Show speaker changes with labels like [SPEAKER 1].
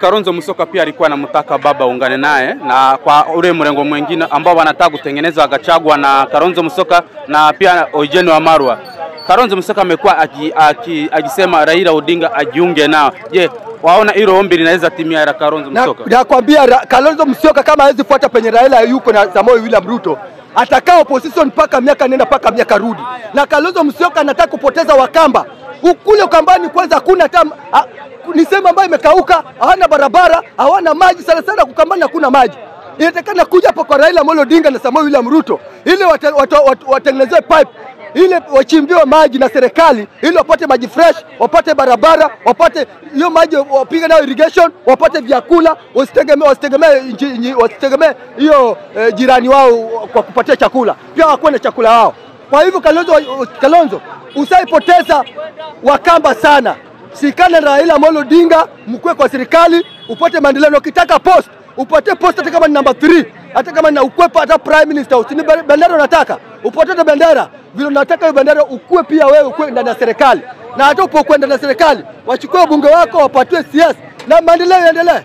[SPEAKER 1] Kalonzo Musyoka pia alikuwa anamtaka baba ungane naye, na kwa ule mrengo mwingine ambao wanataka kutengeneza Gachagua na Kalonzo Musyoka na pia Eugene Wamalwa. Kalonzo Musyoka amekuwa akisema Raila Odinga ajiunge nao. Je, waona hilo ombi linaweza timia la Kalonzo Musyoka?
[SPEAKER 2] Nakwambia Kalonzo Musyoka kama hawezi fuata penye Raila yuko na Samoei William Ruto, atakaa opposition mpaka miaka nenda mpaka miaka rudi. Na Kalonzo Musyoka anataka kupoteza Wakamba. Kule Ukambani kwanza hakuna ni sehemu ambayo imekauka, hawana barabara, hawana maji, sana Ukambani hakuna maji. Inatakana kuja hapa kwa Raila Amolo Odinga na Samoei William Ruto ili watengenezwe pipe, ili wachimbiwe maji na serikali, ili wapate maji fresh, wapate barabara, wapate hiyo maji, wapige nayo irrigation, wapate vyakula, wasitegemee hiyo jirani wao kwa kupatia chakula, pia wakuwe na chakula wao. Kwa hivyo Kalonzo usaipoteza Wakamba sana. Shikana na Raila Amolo Odinga, mkue kwa serikali, upate maendeleo. Ukitaka post, upate post hata kama ni number 3, hata kama na ukwepa hata prime minister. Usini bendera unataka, upate bendera. Vile unataka hiyo bendera ukue pia wewe ukue ndani ya serikali. Na hata upokuwa ndani ya serikali, wachukue bunge wako wapatue siasa na maendeleo yaendelee.